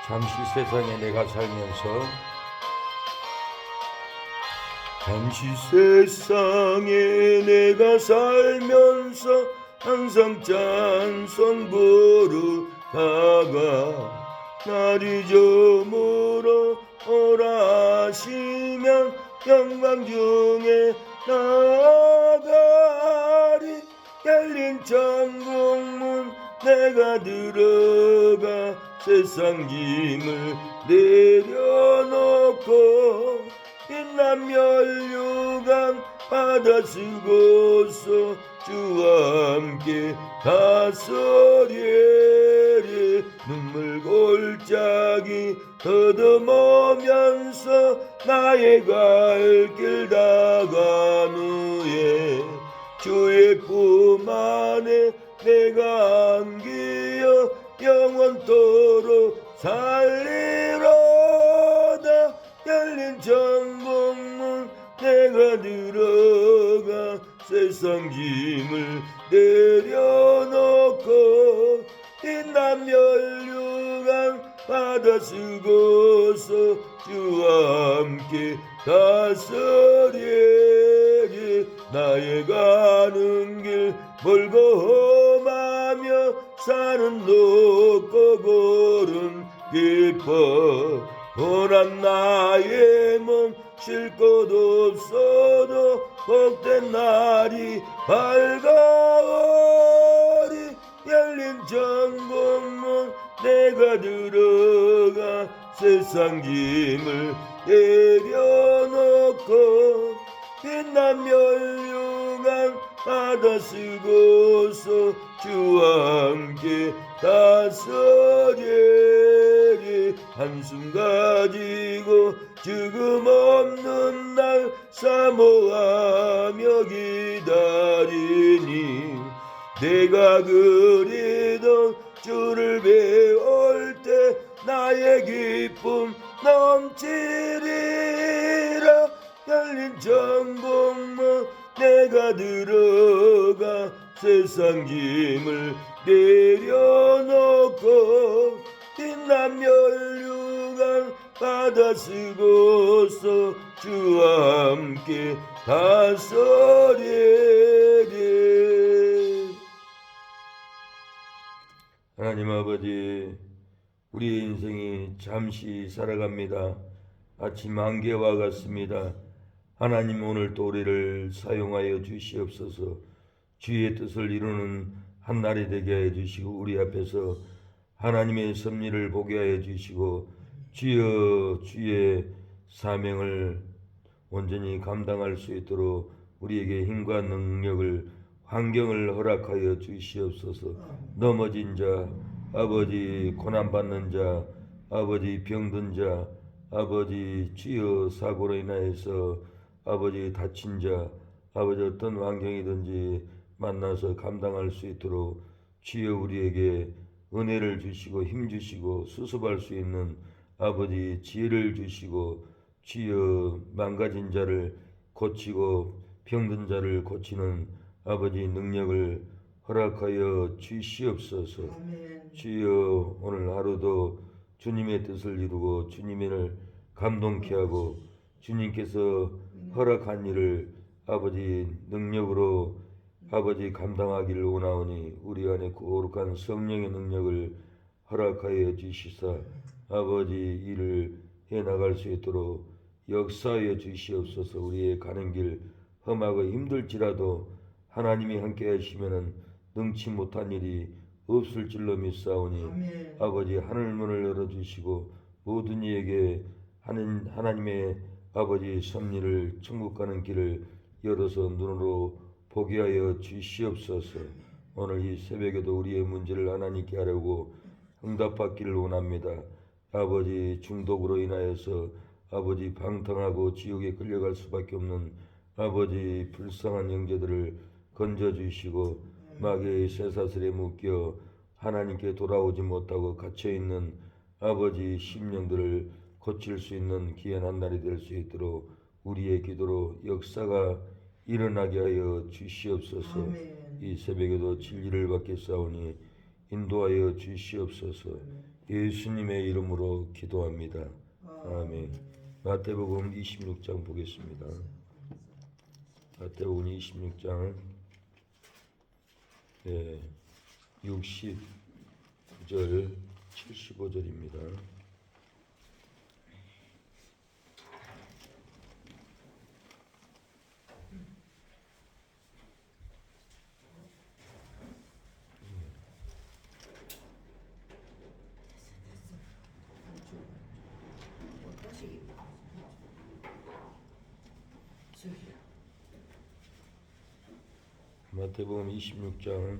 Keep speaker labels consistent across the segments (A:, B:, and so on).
A: 잠시 세상에 내가 살면서 잠시 세상에 내가 살면서 항상 찬송 부르다가 날이 저물어 오라 하시면 영광 중에 나아가리. 열린 천국문 내가 들어가 세상 짐을 내려놓고 빛난 멸류관 받아 쓰고서 주와 함께 다스리리. 눈물 골짜기 더듬으면서 나의 갈 길 다간 후에 주의 품 안에 내가 안기어 영원토록 살리로다. 열린 천국문 내가 들어가 세상 짐을 내려놓고 빛난 멸류관 받아 쓰고서 주와 함께 다스리리. 나의 가는 길 멀고 험하며 산은 높고 고름 깊어 고난 나의 몸 쉴 곳 없어도 복된 날이 밝아오리. 열린 천국문 내가 들어가 세상 짐을 내려놓고 빛난 멸류관 받아 쓰고서 주와 함께 다스리리. 한숨 가지고 죽음 없는 날 사모하며 기다리니 내가 그리던 주를 배울 때 나의 기쁨 넘치리라. 열린 천국문 내가 들어가 세상 짐을 내려놓고 빛난 멸류관 받아 쓰고서 주와 함께 다스리리. 하나님 아버지, 우리의 인생이 잠시 살아갑니다. 아침 안개와 같습니다. 하나님, 오늘 또 우리를 사용하여 주시옵소서. 주의 뜻을 이루는 한 날이 되게 하여 주시고 우리 앞에서 하나님의 섭리를 보게 하여 주시고 주여 주의 사명을 온전히 감당할 수 있도록 우리에게 힘과 능력을 환경을 허락하여 주시옵소서. 넘어진 자, 아버지 고난받는 자, 아버지 병든 자, 아버지 주여 사고로 인하여서 아버지 다친 자, 아버지 어떤 환경이든지 만나서 감당할 수 있도록 주여 우리에게 은혜를 주시고 힘 주시고 수습할 수 있는 아버지 지혜를 주시고 주여 망가진 자를 고치고 병든 자를 고치는 아버지 능력을 허락하여 주시옵소서.
B: 아멘.
A: 주여 오늘 하루도 주님의 뜻을 이루고 주님을 감동케 하고 주님께서 허락한 일을 아버지 능력으로 아버지 감당하기를 원하오니 우리 안에 거룩한 성령의 능력을 허락하여 주시사 아버지 일을 해나갈 수 있도록 역사하여 주시옵소서. 우리의 가는 길 험하고 힘들지라도 하나님이 함께 하시면은 능치 못한 일이 없을 줄로 믿사오니
B: 아멘.
A: 아버지 하늘문을 열어주시고 모든 이에게 하나님의 아버지 섭리를 천국 가는 길을 열어서 눈으로 보게 하여 주시옵소서. 오늘 이 새벽에도 우리의 문제를 하나님께 하려고 응답받기를 원합니다. 아버지 중독으로 인하여서 아버지 방탕하고 지옥에 끌려갈 수밖에 없는 아버지 불쌍한 형제들을 건져주시고 마귀의 쇠사슬에 묶여 하나님께 돌아오지 못하고 갇혀있는 아버지 심령들을 고칠 수 있는 귀한 한 날이 될 수 있도록 우리의 기도로 역사가 일어나게 하여 주시옵소서.
B: 아멘.
A: 이 새벽에도 진리를 받게 싸우니 인도하여 주시옵소서. 예수님의 이름으로 기도합니다. 아멘. 마태복음 26장 보겠습니다. 마태복음 26장 60절 75절입니다. 마태복음 26장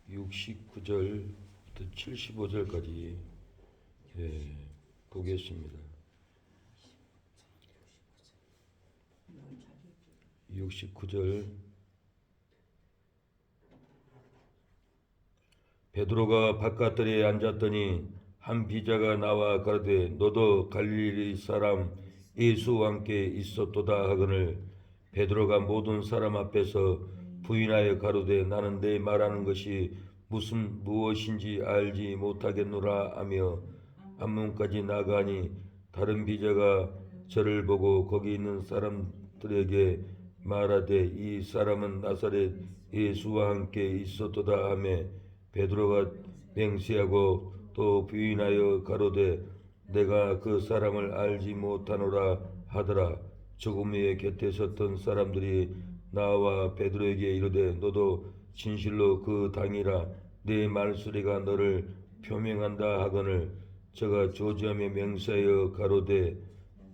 A: 69절부터 75절까지 보겠습니다. 69절 베드로가 바깥들에 앉았더니 한 비자가 나와 가로되 너도 갈릴리 사람 예수와 함께 있었도다 하거늘 베드로가 모든 사람 앞에서 부인하여 가로되 나는 내 말하는 것이 무엇인지 알지 못하겠노라 하며 앞문까지 나가니 다른 비자가 저를 보고 거기 있는 사람들에게 말하되 이 사람은 나사렛 예수와 함께 있었도다 하며 베드로가 맹세하고 또 부인하여 가로되 내가 그 사람을 알지 못하노라 하더라. 조금 후에 곁에 섰던 사람들이 나와 베드로에게 이르되 너도 진실로 그 당이라 네 말소리가 너를 표명한다 하거늘 저가 조지하며 맹세하여 가로되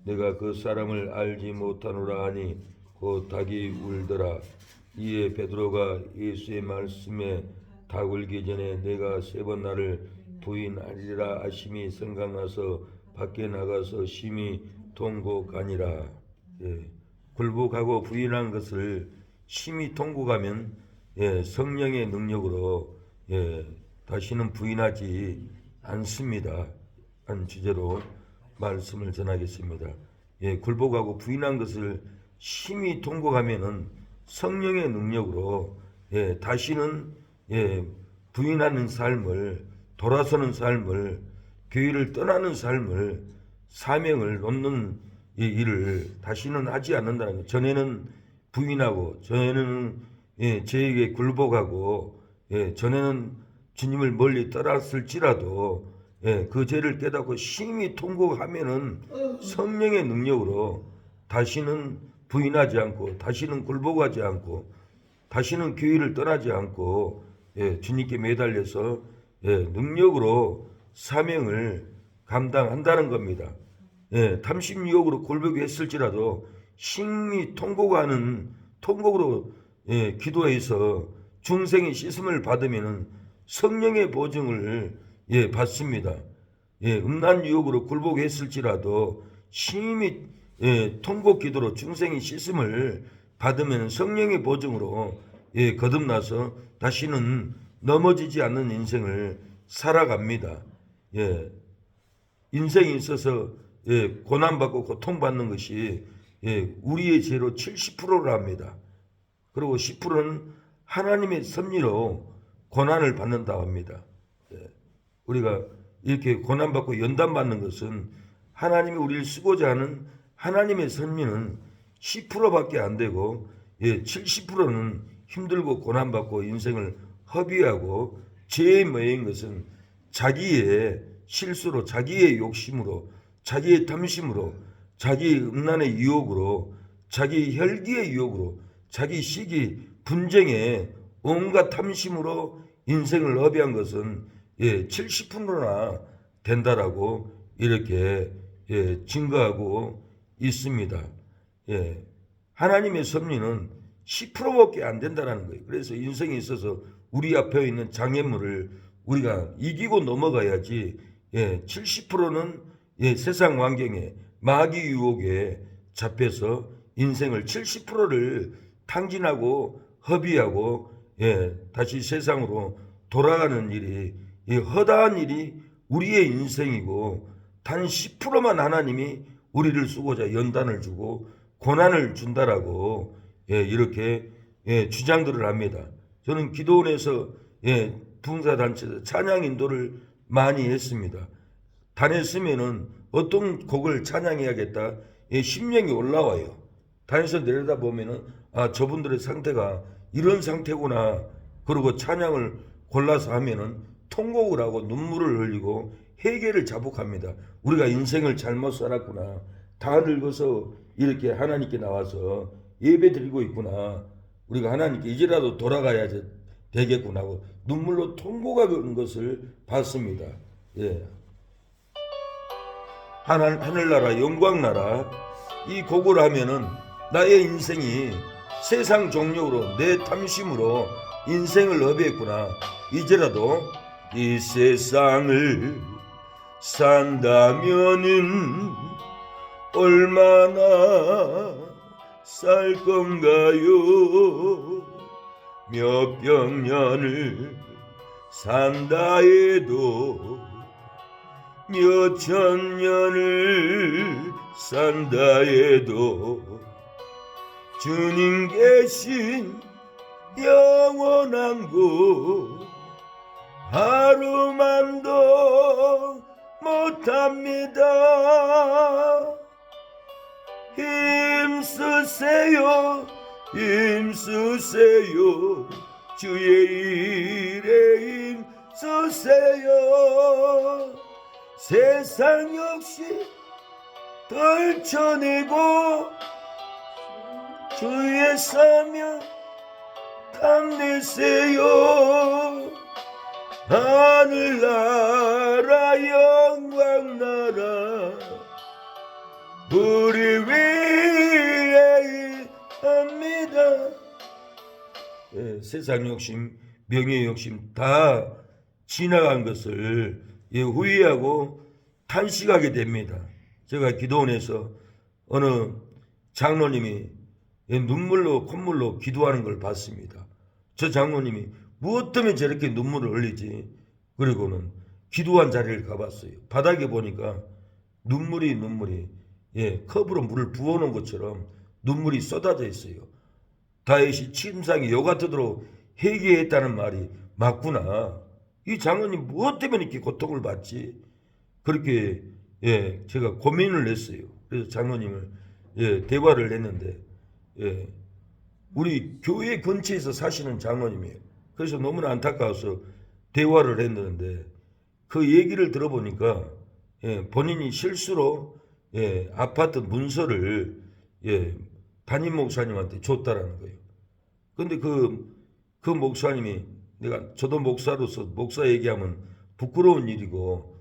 A: 내가 그 사람을 알지 못하노라 하니 곧 닭이 울더라. 이에 베드로가 예수의 말씀에 닭 울기 전에 내가 3번 나를 부인하리라 하심이 생각나서 밖에 나가서 심히 통곡하니라. 굴복하고 부인한 것을 심히 통곡하면 성령의 능력으로 다시는 부인하지 않습니다. 한 주제로 말씀을 전하겠습니다. 굴복하고 부인한 것을 심히 통곡하면은 성령의 능력으로 다시는 부인하는 삶을, 돌아서는 삶을, 교회를 떠나는 삶을, 사명을 놓는 일을 다시는 하지 않는다는 것. 전에는 부인하고 전에는 저에게 굴복하고 전에는 주님을 멀리 떠났을지라도 그 죄를 깨닫고 심히 통곡하면은 성령의 능력으로 다시는 부인하지 않고 다시는 굴복하지 않고 다시는 교회를 떠나지 않고 주님께 매달려서 능력으로 사명을 감당한다는 겁니다. 탐심 유혹으로 굴복했을지라도 심히 통곡으로 기도해서 중생의 씻음을 받으면 성령의 보증을 받습니다. 음란 유혹으로 굴복했을지라도 심히 통곡 기도로 중생의 씻음을 받으면 성령의 보증으로 거듭나서 다시는 넘어지지 않는 인생을 살아갑니다. 인생에 있어서 고난받고 고통받는 것이 우리의 죄로 70%를 합니다. 그리고 10%는 하나님의 섭리로 고난을 받는다고 합니다. 우리가 이렇게 고난받고 연단받는 것은 하나님이 우리를 쓰고자 하는 하나님의 섭리는 10%밖에 안 되고 70%는 힘들고 고난받고 인생을 허비하고 죄에 매인 것은 자기의 실수로 자기의 욕심으로 자기의 탐심으로 자기 음란의 유혹으로 자기 혈기의 유혹으로 자기 시기 분쟁에 온갖 탐심으로 인생을 허비한 것은 70%나 된다라고 이렇게 증거하고 있습니다. 하나님의 섭리는 10%밖에 안 된다는 거예요. 그래서 인생에 있어서 우리 앞에 있는 장애물을 우리가 이기고 넘어가야지 70%는 세상 환경에 마귀 유혹에 잡혀서 인생을 70%를 탕진하고 허비하고 다시 세상으로 돌아가는 일이 허다한 일이 우리의 인생이고 단 10%만 하나님이 우리를 쓰고자 연단을 주고 고난을 준다라고 이렇게 주장들을 합니다. 저는 기도원에서 봉사단체에서 찬양 인도를 많이 했습니다. 다녔으면은 어떤 곡을 찬양해야겠다, 심령이 올라와요. 다녀서 내려다보면은 아, 저분들의 상태가 이런 상태구나. 그리고 찬양을 골라서 하면은 통곡을 하고 눈물을 흘리고 회개를 자복합니다. 우리가 인생을 잘못 살았구나. 다 늙어서 이렇게 하나님께 나와서 예배 드리고 있구나. 우리가 하나님께 이제라도 돌아가야 되겠구나 하고 눈물로 통곡하는 것을 봤습니다. 예. 하늘나라 영광나라 이 곡을 하면은 나의 인생이 세상 종력으로 내 탐심으로 인생을 허비했구나. 이제라도 이 세상을 산다면은 얼마나 살 건가요? 몇 백년을 산다 해도 몇 천년을 산다 해도 주님 계신 영원한 곳 하루만도 못합니다. 힘쓰세요 힘쓰세요 주의 일에 힘쓰세요. 세상 역시 떨쳐내고 주의 사명 탐내세요. 하늘나라 영광나라 우리 위에 합니다. 세상 욕심 명예 욕심 다 지나간 것을 후회하고 탄식하게 됩니다. 제가 기도원에서 어느 장로님이 눈물로 콧물로 기도하는 걸 봤습니다. 저 장로님이 무엇 때문에 저렇게 눈물을 흘리지? 그리고는 기도한 자리를 가봤어요. 바닥에 보니까 눈물이 컵으로 물을 부어놓은 것처럼 눈물이 쏟아져 있어요. 다윗이 침상에 여가 뜨도록 회개했다는 말이 맞구나. 이 장로님 무엇 때문에 이렇게 고통을 받지? 그렇게 제가 고민을 했어요. 그래서 장로님을 대화를 했는데 우리 교회 근처에서 사시는 장로님이에요. 그래서 너무나 안타까워서 대화를 했는데 그 얘기를 들어보니까 본인이 실수로 아파트 문서를 담임 목사님한테 줬다라는 거예요. 근데 그 목사님이 저도 목사로서 목사 얘기하면 부끄러운 일이고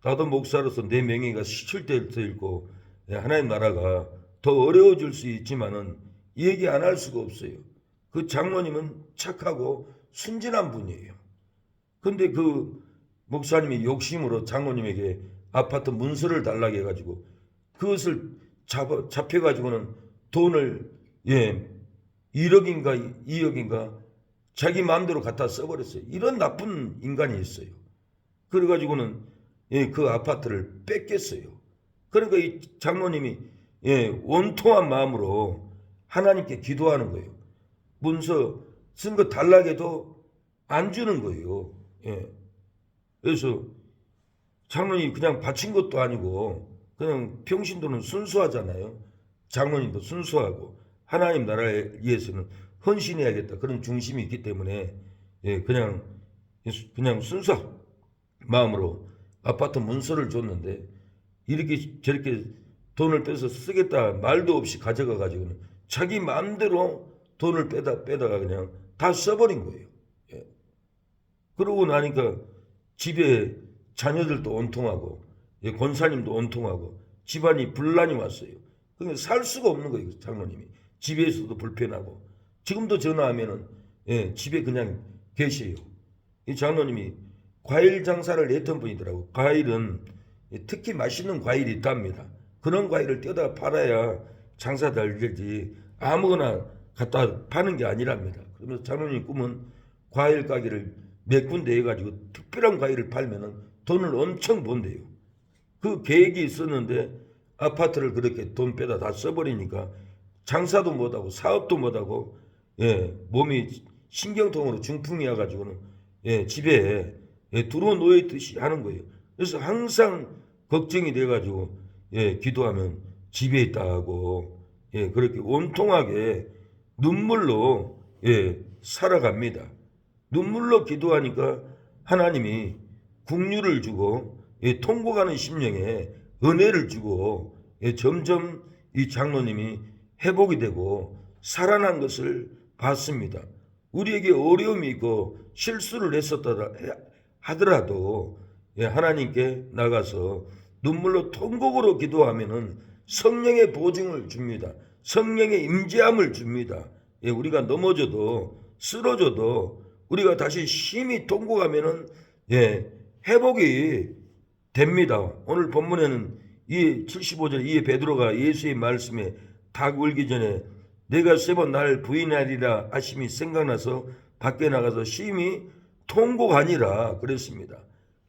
A: 나도 목사로서 내 명예가 시출될 수 있고 하나님 나라가 더 어려워질 수 있지만은 얘기 안 할 수가 없어요. 그 장로님은 착하고 순진한 분이에요. 근데 그 목사님이 욕심으로 장로님에게 아파트 문서를 달라고 해가지고 그것을 잡혀가지고는 돈을 1억인가 2억인가 자기 마음대로 갖다 써버렸어요. 이런 나쁜 인간이 있어요. 그래가지고는 그 아파트를 뺏겼어요. 그러니까 이 장로님이 원통한 마음으로 하나님께 기도하는 거예요. 문서 쓴 거 달라고 해도 안 주는 거예요. 그래서 장로님이 그냥 바친 것도 아니고 그냥 평신도는 순수하잖아요. 장로님도 순수하고 하나님 나라에 위해서는 헌신해야겠다 그런 중심이 있기 때문에 그냥 순수한 마음으로 아파트 문서를 줬는데 이렇게 저렇게 돈을 빼서 쓰겠다 말도 없이 가져가 가지고는 자기 마음대로 돈을 빼다가 그냥 다 써버린 거예요. 그러고 나니까 집에 자녀들도 온통하고 권사님도 온통하고 집안이 분란이 왔어요. 그러니까 살 수가 없는 거예요. 장로님이 집에서도 불편하고 지금도 전화하면은 집에 그냥 계세요. 이 장로님이 과일 장사를 했던 분이더라고. 과일은 특히 맛있는 과일이 있답니다. 그런 과일을 떼다 팔아야 장사 잘 되지 아무거나 갖다 파는 게 아니랍니다. 그러면서 장로님 꿈은 과일 가게를 몇 군데 해가지고 특별한 과일을 팔면은 돈을 엄청 번대요. 그 계획이 있었는데 아파트를 그렇게 돈 빼다 다 써버리니까 장사도 못하고 사업도 못하고 몸이 신경통으로 중풍이 와가지고는 집에 두루 놓여 있듯이 하는 거예요. 그래서 항상 걱정이 돼가지고 기도하면 집에 있다 하고 그렇게 온통하게 눈물로 살아갑니다. 눈물로 기도하니까 하나님이 긍휼을 주고 통곡하는 심령에 은혜를 주고 점점 이 장로님이 회복이 되고 살아난 것을 봤습니다. 우리에게 어려움이 있고 실수를 했었다 하더라도 하나님께 나가서 눈물로 통곡으로 기도하면은 성령의 보증을 줍니다. 성령의 임재함을 줍니다. 우리가 넘어져도 쓰러져도 우리가 다시 심히 통곡하면은 회복이 됩니다. 오늘 본문에는 이 75절 이 베드로가 예수의 말씀에 닭 울기 전에 내가 3번 날 부인하리라 하심이 생각나서 밖에 나가서 심히 통곡하니라 그랬습니다.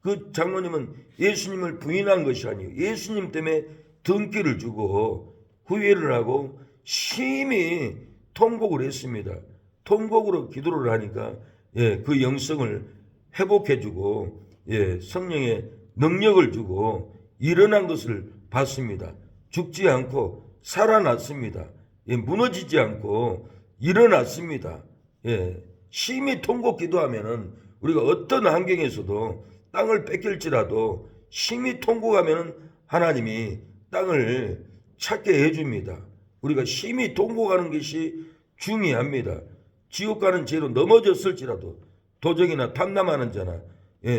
A: 그 장로님은 예수님을 부인한 것이 아니에요. 예수님 때문에 등기를 주고 후회를 하고 심히 통곡을 했습니다. 통곡으로 기도를 하니까 그 영성을 회복해주고 성령의 능력을 주고 일어난 것을 봤습니다. 죽지 않고 살아났습니다. 무너지지 않고 일어났습니다. 심히 통곡 기도하면은 우리가 어떤 환경에서도 땅을 뺏길지라도 심히 통곡하면은 하나님이 땅을 찾게 해줍니다. 우리가 심히 통곡하는 것이 중요합니다. 지옥 가는 죄로 넘어졌을지라도 도적이나 탐남하는 자나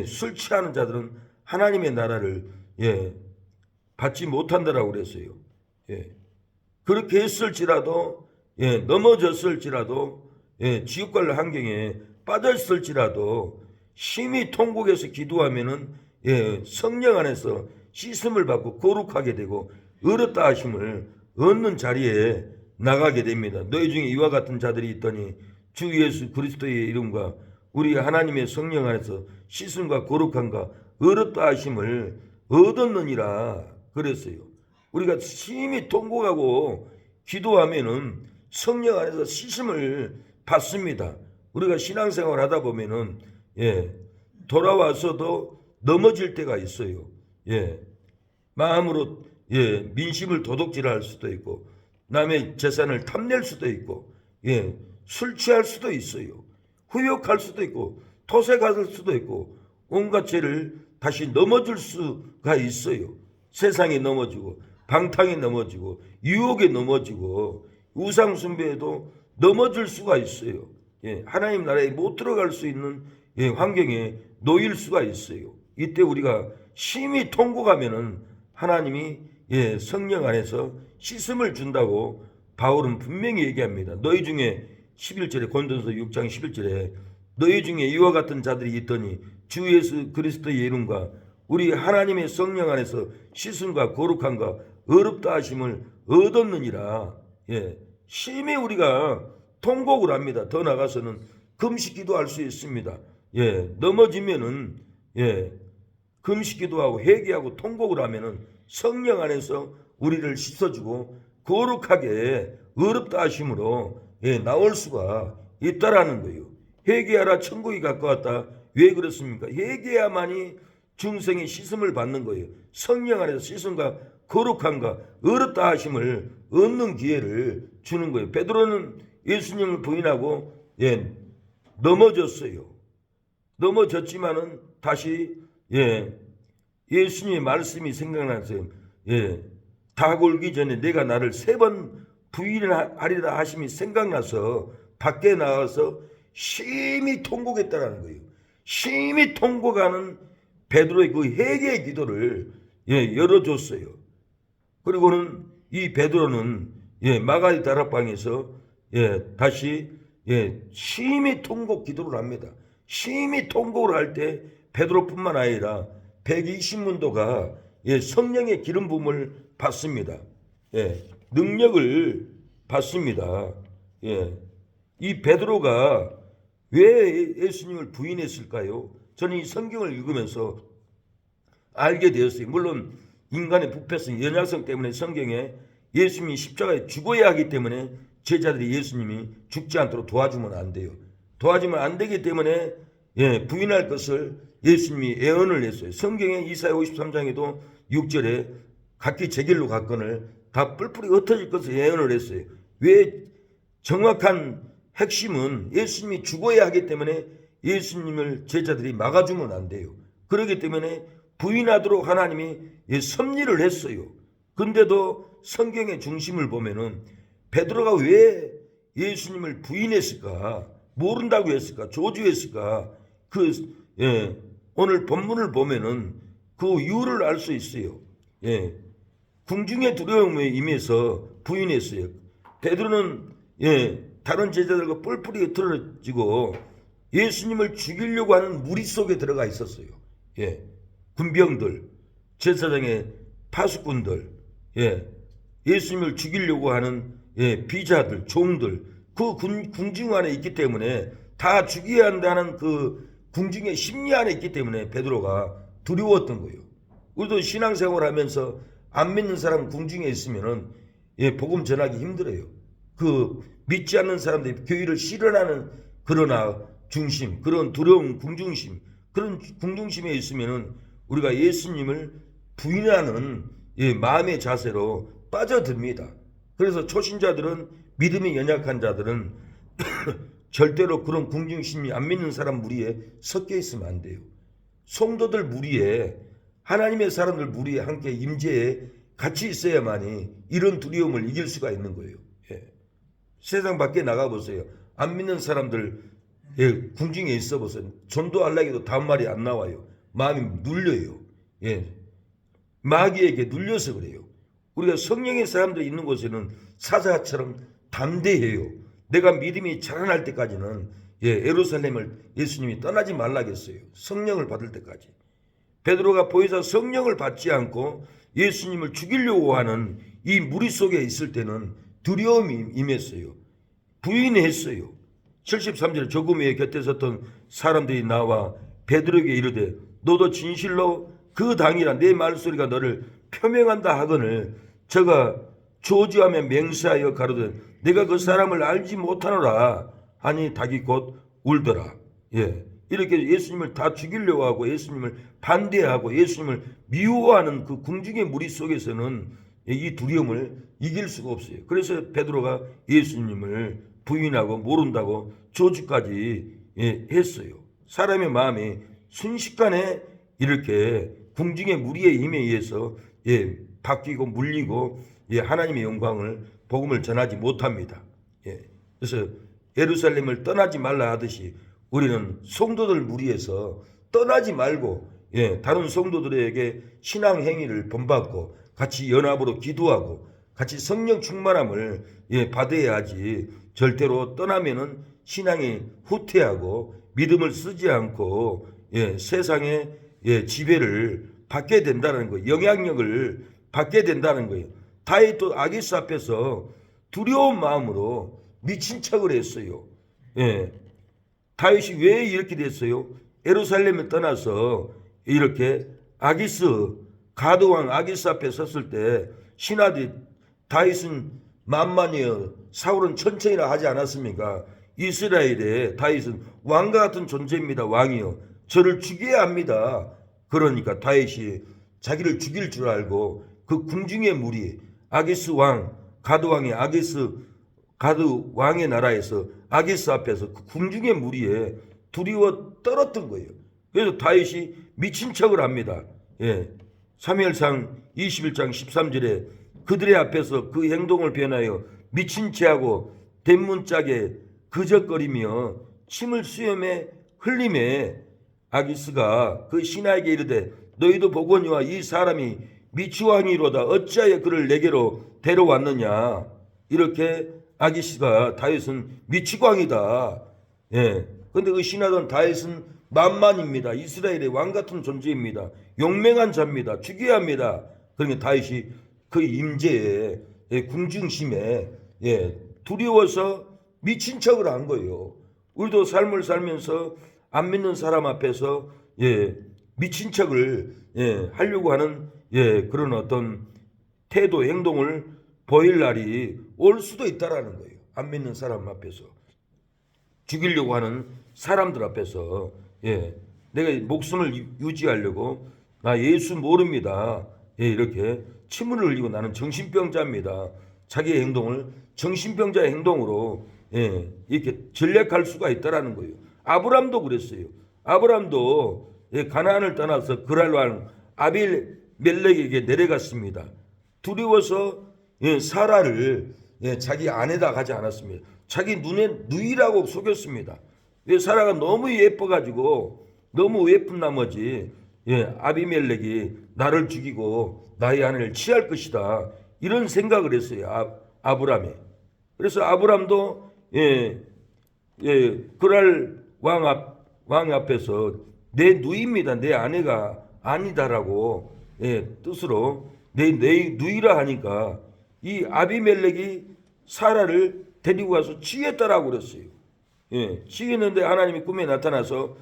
A: 술 취하는 자들은 하나님의 나라를 받지 못한다라고 그랬어요. 그렇게 했을지라도 넘어졌을지라도 지옥 갈 환경에 빠졌을지라도 심히 통곡해서 기도하면은 성령 안에서 씻음을 받고 거룩하게 되고 의롭다 하심을 얻는 자리에 나가게 됩니다. 너희 중에 이와 같은 자들이 있더니 주 예수 그리스도의 이름과 우리 하나님의 성령 안에서 씻음과 거룩함과 의롭다 하심을 얻었느니라 그랬어요. 우리가 심히 통곡하고 기도하면은 성령 안에서 씻음을 받습니다. 우리가 신앙생활 하다 보면은 돌아와서도 넘어질 때가 있어요. 마음으로 민심을 도둑질할 수도 있고 남의 재산을 탐낼 수도 있고 술 취할 수도 있어요. 후욕할 수도 있고 토색할 수도 있고 온갖 죄를 다시 넘어질 수가 있어요. 세상에 넘어지고 방탕에 넘어지고 유혹에 넘어지고 우상 숭배에도 넘어질 수가 있어요. 하나님 나라에 못 들어갈 수 있는 환경에 놓일 수가 있어요. 이때 우리가 심히 통곡하면은 하나님이 성령 안에서 씻음을 준다고 바울은 분명히 얘기합니다. 너희 중에 11절에 고린도서 6장 11절에 너희 중에 이와 같은 자들이 있더니 주 예수 그리스도의 이름과 우리 하나님의 성령 안에서 씻음과 거룩함과 의롭다 하심을 얻었느니라. 심히 우리가 통곡을 합니다. 더 나가서는 금식 기도할 수 있습니다. 넘어지면은 금식 기도하고 회개하고 통곡을 하면은 성령 안에서 우리를 씻어주고 거룩하게 의롭다 하심으로 나올 수가 있다라는 거예요. 회개하라 천국이 가까웠다. 왜 그렇습니까? 회개야만이 중생의 씻음을 받는 거예요. 성령 안에서 씻음과 거룩함과 의롭다 하심을 얻는 기회를 주는 거예요. 베드로는 예수님을 부인하고 넘어졌어요. 넘어졌지만은 다시 예수님의 말씀이 생각나서요. 닭 울기 전에 내가 나를 3번 부인하리라 하심이 생각나서 밖에 나와서 심히 통곡했다라는 거예요. 심히 통곡하는 베드로의 그 회개의 기도를 열어줬어요. 그리고는 이 베드로는 마가리 다락방에서 다시 심히 통곡 기도를 합니다. 심히 통곡을 할 때 베드로뿐만 아니라 120문도가 성령의 기름 부음을 받습니다. 능력을 받습니다. 이 베드로가 왜 예수님을 부인했을까요? 저는 이 성경을 읽으면서 알게 되었어요. 물론 인간의 부패성, 연약성 때문에 성경에 예수님이 십자가에 죽어야 하기 때문에 제자들이 예수님이 죽지 않도록 도와주면 안 돼요. 도와주면 안 되기 때문에 부인할 것을 예수님이 예언을 했어요. 성경에 이사야 53장에도 6절에 각기 제 길로 갔거늘 다 뿔뿔이 흩어질 것을 예언을 했어요. 왜? 정확한 핵심은 예수님이 죽어야 하기 때문에 예수님을 제자들이 막아주면 안 돼요. 그렇기 때문에 부인하도록 하나님이 섭리를 했어요. 근데도 성경의 중심을 보면은 베드로가 왜 예수님을 부인했을까? 모른다고 했을까? 조주했을까? 오늘 본문을 보면은 그 이유를 알 수 있어요. 궁중의 두려움에 임해서 부인했어요. 베드로는 다른 제자들과 뿔뿔이 흩어지고 예수님을 죽이려고 하는 무리 속에 들어가 있었어요. 군병들, 제사장의 파수꾼들, 예수님을 죽이려고 하는 비자들, 종들, 그 궁중 안에 있기 때문에 다 죽여야 한다는 그 궁중의 심리 안에 있기 때문에 베드로가 두려웠던 거예요. 우리도 신앙생활 하면서 안 믿는 사람 궁중에 있으면은 복음 전하기 힘들어요. 그 믿지 않는 사람들이 교회를 싫어하는 그런 두려운 궁중심, 그런 궁중심에 있으면은 우리가 예수님을 부인하는 마음의 자세로 빠져듭니다. 그래서 초신자들은, 믿음이 연약한 자들은 절대로 그런 궁중심이 안 믿는 사람 무리에 섞여 있으면 안 돼요. 성도들 무리에, 하나님의 사람들 무리에 함께 임재에 같이 있어야만이 이런 두려움을 이길 수가 있는 거예요. 세상 밖에 나가보세요. 안 믿는 사람들 궁중에 있어 보세요. 전도하려고 해도 다음 말이 안 나와요. 마음이 눌려요. 마귀에게 눌려서 그래요. 우리가 성령의 사람들이 있는 곳에는 사자처럼 담대해요. 내가 믿음이 자라날 때까지는 예루살렘을 예수님이 떠나지 말라겠어요. 성령을 받을 때까지. 베드로가 보혜사 성령을 받지 않고 예수님을 죽이려고 하는 이 무리 속에 있을 때는 두려움이 임했어요. 부인했어요. 73절에 조금 후에 곁에 섰던 사람들이 나와 베드로에게 이르되 너도 진실로 그 당이라 내 말소리가 너를 표명한다 하거늘 저가 조주하며 맹세하여 가로되 내가 그 사람을 알지 못하노라 하니 닭이 곧 울더라. 이렇게 예수님을 다 죽이려고 하고 예수님을 반대하고 예수님을 미워하는 그 궁중의 무리 속에서는 이 두려움을 이길 수가 없어요. 그래서 베드로가 예수님을 부인하고 모른다고 조주까지 했어요. 사람의 마음이 순식간에 이렇게 궁중의 무리의 힘에 의해서 바뀌고 물리고 하나님의 영광을 복음을 전하지 못합니다. 그래서 예루살렘을 떠나지 말라 하듯이 우리는 성도들 무리에서 떠나지 말고 다른 성도들에게 신앙 행위를 본받고 같이 연합으로 기도하고 같이 성령 충만함을 받아야 하지 절대로 떠나면은 신앙이 후퇴하고 믿음을 쓰지 않고 세상의 지배를 받게 된다는 거예요. 영향력을 받게 된다는 거예요. 다윗도 아기스 앞에서 두려운 마음으로 미친 척을 했어요. 다윗이 왜 이렇게 됐어요? 예루살렘을 떠나서 이렇게 가드왕 아기스 앞에 섰을 때 신하들이 다윗은 만만이여 사울은 천천히라 하지 않았습니까? 이스라엘의 다윗은 왕과 같은 존재입니다. 왕이여 저를 죽여야 합니다. 그러니까 다윗이 자기를 죽일 줄 알고 그 궁중의 무리 아기스 왕 가드왕의 가드 왕의 나라에서 아기스 앞에서 그 궁중의 무리에 두려워 떨었던 거예요. 그래서 다윗이 미친 척을 합니다. 사무엘상 21장 13절에 그들의 앞에서 그 행동을 변하여 미친 체하고 대문짝에 그적거리며 침을 수염에 흘림에 아기스가 그 신하에게 이르되 너희도 보거니와 이 사람이 미치왕이로다 어찌하여 그를 내게로 데려왔느냐. 이렇게 아기스가 다윗은 미치광이다. 근데 그 신하던 다윗은 만만입니다. 이스라엘의 왕 같은 존재입니다. 용맹한 자입니다. 죽여야 합니다. 그러니까 다윗이 그 임재에 궁중심에 두려워서 미친 척을 한 거예요. 우리도 삶을 살면서 안 믿는 사람 앞에서 미친 척을 하려고 하는 그런 어떤 태도 행동을 보일 날이 올 수도 있다라는 거예요. 안 믿는 사람 앞에서 죽이려고 하는 사람들 앞에서 예, 내가 목숨을 유지하려고 나 예수 모릅니다. 예, 이렇게 침을 흘리고 나는 정신병자입니다. 자기의 행동을 정신병자의 행동으로 이렇게 전략할 수가 있다라는 거예요. 아브람도 그랬어요. 아브람도 가나안을 떠나서 그랄 왕 아비멜렉에게 내려갔습니다. 두려워서 사라를 자기 아내다 하지 않았습니다. 자기 눈에 누이라고 속였습니다. 사라가 너무 예뻐가지고 너무 예쁜 나머지 아비멜렉이 나를 죽이고 나의 아내를 취할 것이다 이런 생각을 했어요. 아브람이. 그래서 아브람도 그랄 왕 앞에서 내 누이입니다. 내 아내가 아니다라고 뜻으로 내 누이라 하니까 이 아비멜렉이 사라를 데리고 가서 취했다라고 그랬어요. 취했는데 하나님이 꿈에 나타나서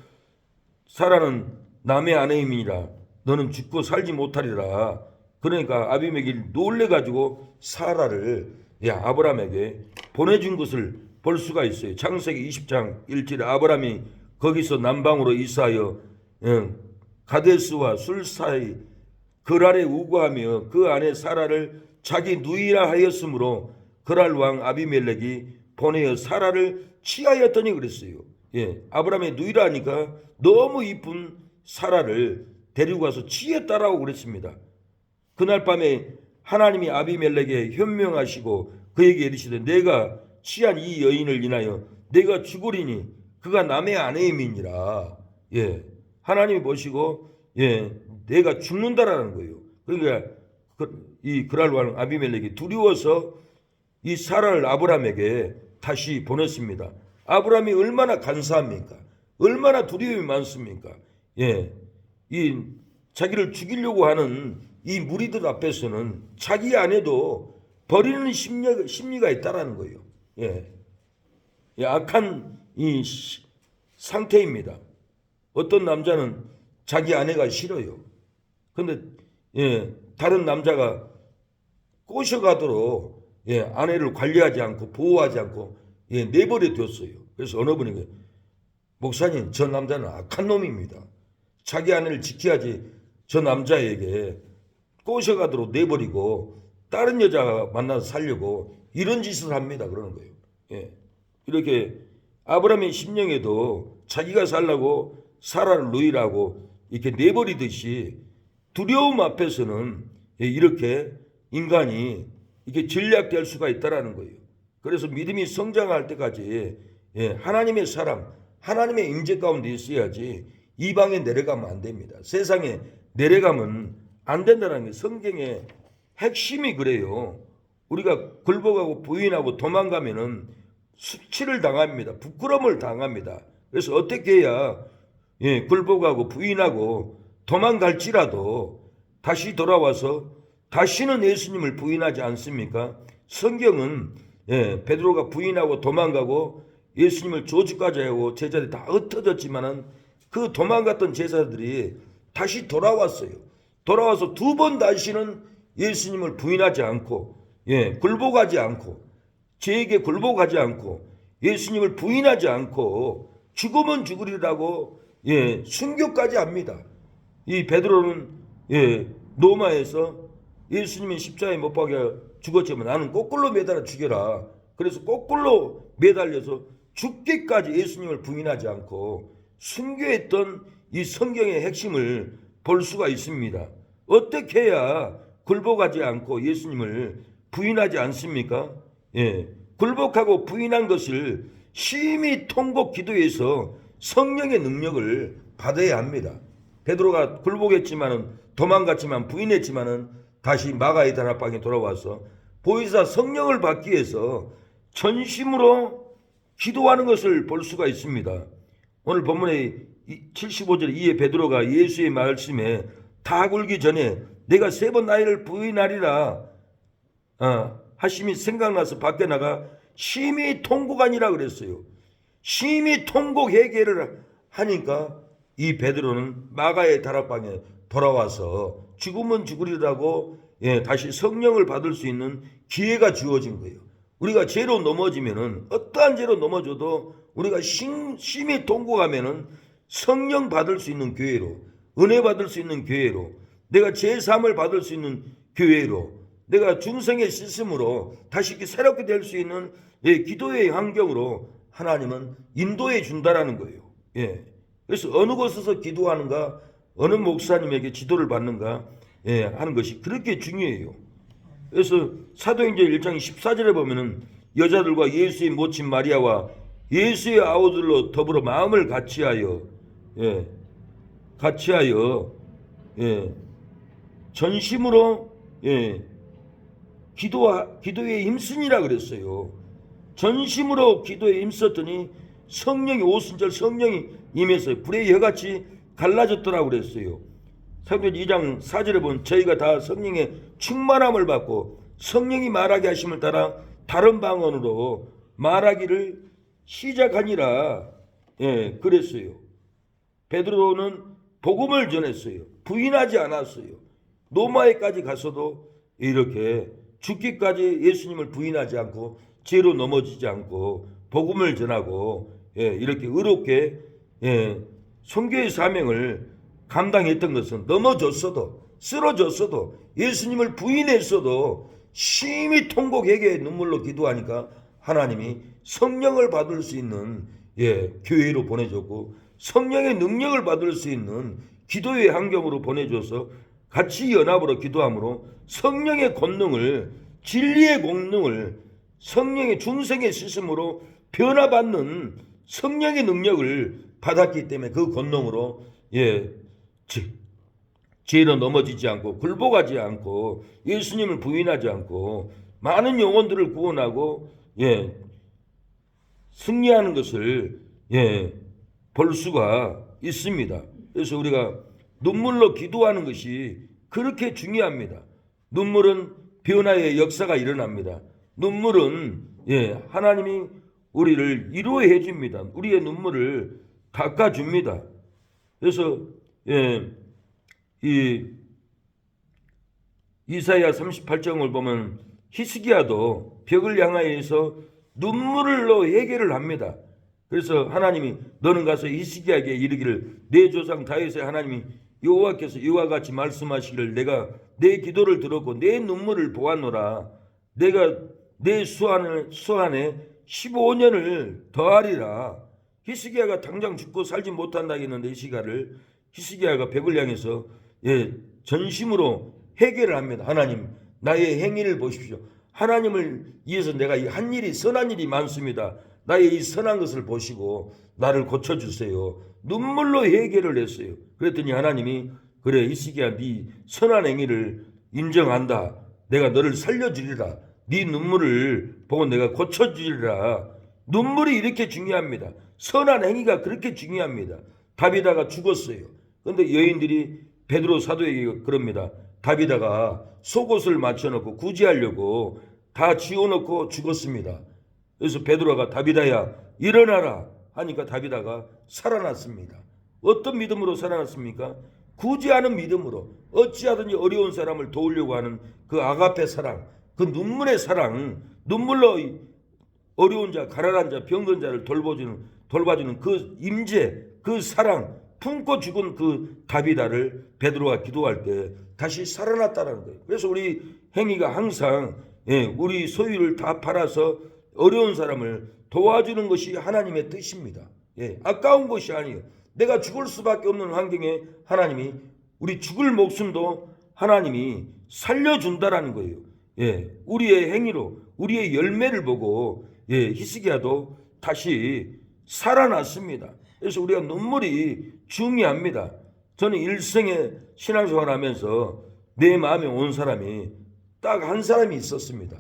A: 사라는 남의 아내임이라 너는 죽고 살지 못하리라. 그러니까 아비멜렉이 놀래가지고 사라를 아브람에게 보내준 것을 볼 수가 있어요. 창세기 20장 1절에 아브람이 거기서 남방으로 이사하여 가데스와 술 사이 그랄에 우거하며 그 아내 사라를 자기 누이라 하였으므로 그랄 왕 아비멜렉이 보내어 사라를 취하였더니 그랬어요. 아브람의 누이라 하니까 너무 이쁜 사라를 데리고 가서 취했다라고 그랬습니다. 그날 밤에 하나님이 아비멜렉에 현명하시고 그에게 이르시되 내가 취한 이 여인을 인하여 내가 죽으리니 그가 남의 아내임이니라. 하나님이 보시고 내가 죽는다라는 거예요. 그러니까 이 그랄 왕 아비멜렉이 두려워서 이 사라를 아브람에게 다시 보냈습니다. 아브람이 얼마나 간사합니까? 얼마나 두려움이 많습니까? 이 자기를 죽이려고 하는 이 무리들 앞에서는 자기 아내도 버리는 심리가 있다라는 거예요. 악한 이 상태입니다. 어떤 남자는 자기 아내가 싫어요. 근데 다른 남자가 꼬셔가도록 아내를 관리하지 않고 보호하지 않고 내버려 뒀어요. 그래서 어느 분이 목사님 저 남자는 악한 놈입니다. 자기 아내를 지켜야지 저 남자에게 꼬셔가도록 내버리고 다른 여자 만나서 살려고 이런 짓을 합니다. 그러는 거예요. 이렇게 아브라함의 심령에도 자기가 살라고 사라를 누이라고 이렇게 내버리듯이 두려움 앞에서는 이렇게 인간이 이렇게 전략될 수가 있다라는 거예요. 그래서 믿음이 성장할 때까지 하나님의 사랑, 하나님의 임재 가운데 있어야지 이방에 내려가면 안 됩니다. 세상에 내려가면 안 된다는 게 성경의 핵심이 그래요. 우리가 굴복하고 부인하고 도망가면은 수치를 당합니다. 부끄러움을 당합니다. 그래서 어떻게 해야 굴복하고 부인하고 도망갈지라도 다시 돌아와서 다시는 예수님을 부인하지 않습니까? 성경은 베드로가 부인하고 도망가고 예수님을 조직까지 하고 제자들이 다 흩어졌지만은 그 도망갔던 제자들이 다시 돌아왔어요. 돌아와서 두 번 다시는 예수님을 부인하지 않고 굴복하지 않고 죄에게 굴복하지 않고 예수님을 부인하지 않고 죽으면 죽으리라고 순교까지 합니다. 이 베드로는 로마에서 예수님이 십자가에 못 박혀 죽었지만 나는 거꾸로 매달아 죽여라. 그래서 거꾸로 매달려서 죽기까지 예수님을 부인하지 않고 순교했던 이 성경의 핵심을 볼 수가 있습니다. 어떻게 해야 굴복하지 않고 예수님을 부인하지 않습니까? 굴복하고 부인한 것을 심히 통곡 기도해서 성령의 능력을 받아야 합니다. 베드로가 굴복했지만은 도망갔지만 부인했지만은 다시 마가의 다락방에 돌아와서 보혜사 성령을 받기 위해서 전심으로 기도하는 것을 볼 수가 있습니다. 오늘 본문의 75절 이에 베드로가 예수의 말씀에 다 굴기 전에 내가 3번 나이를 부인하리라 하심이 생각나서 밖에 나가 심히 통곡하니라 그랬어요. 심히 통곡 회개를 하니까 이 베드로는 마가의 다락방에 돌아와서 죽으면 죽으리라고 다시 성령을 받을 수 있는 기회가 주어진 거예요. 우리가 죄로 넘어지면은 어떠한 죄로 넘어져도 우리가 심히 통곡하면은 성령 받을 수 있는 교회로, 은혜 받을 수 있는 교회로, 내가 제3을 받을 수 있는 교회로, 내가 중생의 시스템으로 다시 새롭게 될 수 있는 기도의 환경으로 하나님은 인도해 준다라는 거예요. 그래서 어느 곳에서 기도하는가, 어느 목사님에게 지도를 받는가 하는 것이 그렇게 중요해요. 그래서 사도행전 1장 14절에 보면은 여자들과 예수의 모친 마리아와 예수의 아우들로 더불어 마음을 같이하여 전심으로 기도에 힘쓰니라 그랬어요. 전심으로 기도에 힘썼더니 성령이 오순절 성령이 임해서 불의 여같이 갈라졌더라고 그랬어요. 사도행전 2장 4절에 보면 저희가 다 성령의 충만함을 받고 성령이 말하게 하심을 따라 다른 방언으로 말하기를 시작하니라 그랬어요. 베드로는 복음을 전했어요. 부인하지 않았어요. 로마에까지 가서도 이렇게 죽기까지 예수님을 부인하지 않고 죄로 넘어지지 않고 복음을 전하고 이렇게 의롭게 선교의 사명을 감당했던 것은 넘어졌어도 쓰러졌어도 예수님을 부인했어도 심히 통곡에게 눈물로 기도하니까 하나님이 성령을 받을 수 있는 교회로 보내줬고 성령의 능력을 받을 수 있는 기도의 환경으로 보내줘서 같이 연합으로 기도함으로 성령의 권능을 진리의 권능을 성령의 중생의 시스템으로 변화받는 성령의 능력을 받았기 때문에 그 권능으로 죄로 넘어지지 않고 굴복하지 않고 예수님을 부인하지 않고 많은 영혼들을 구원하고 승리하는 것을 볼 수가 있습니다. 그래서 우리가 눈물로 기도하는 것이 그렇게 중요합니다. 눈물은 변화의 역사가 일어납니다. 눈물은 하나님이 우리를 위로해 줍니다. 우리의 눈물을 닦아줍니다. 그래서 이 이사야 38장을 보면 히스기야도 벽을 향하여서 눈물로 해결을 합니다. 그래서 하나님이 너는 가서 히스기야에게 이르기를 내 조상 다윗의 하나님이 여호와께서 이와 같이 말씀하시기를 내가 내 기도를 들었고 내 눈물을 보았노라. 내가 내 수안에 15년을 더하리라. 히스기야가 당장 죽고 살지 못한다 했는데 히스기야가 벽을 향해서 전심으로 해결을 합니다. 하나님 나의 행위를 보십시오. 하나님을 위해서 내가 한 일이 선한 일이 많습니다. 나의 이 선한 것을 보시고 나를 고쳐주세요. 눈물로 해결을 했어요. 그랬더니 하나님이 그래 히스기야 네 선한 행위를 인정한다. 내가 너를 살려주리라. 네 눈물을 보고 내가 고쳐주리라. 눈물이 이렇게 중요합니다. 선한 행위가 그렇게 중요합니다. 다비다가 죽었어요. 그런데 여인들이 베드로 사도에게 그럽니다. 다비다가 속옷을 맞춰놓고 구제하려고 다 지워놓고 죽었습니다. 그래서 베드로가 다비다야 일어나라 하니까 다비다가 살아났습니다. 어떤 믿음으로 살아났습니까? 구제하는 믿음으로 어찌하든지 어려운 사람을 도우려고 하는 그 아가페 사랑, 그 눈물의 사랑, 눈물로 어려운 자, 가난한 자, 병든 자를 돌봐주는 그 임재, 그 사랑 품고 죽은 그 다비다를 베드로가 기도할 때 다시 살아났다는 거예요. 그래서 우리 행위가 항상 우리 소유를 다 팔아서 어려운 사람을 도와주는 것이 하나님의 뜻입니다. 아까운 것이 아니에요. 내가 죽을 수밖에 없는 환경에 하나님이 우리 죽을 목숨도 하나님이 살려준다라는 거예요. 우리의 행위로 우리의 열매를 보고 히스기야도 다시 살아났습니다. 그래서 우리가 눈물이 중요합니다. 저는 일생에 신앙생활 하면서 내 마음에 온 사람이 딱 한 사람이 있었습니다.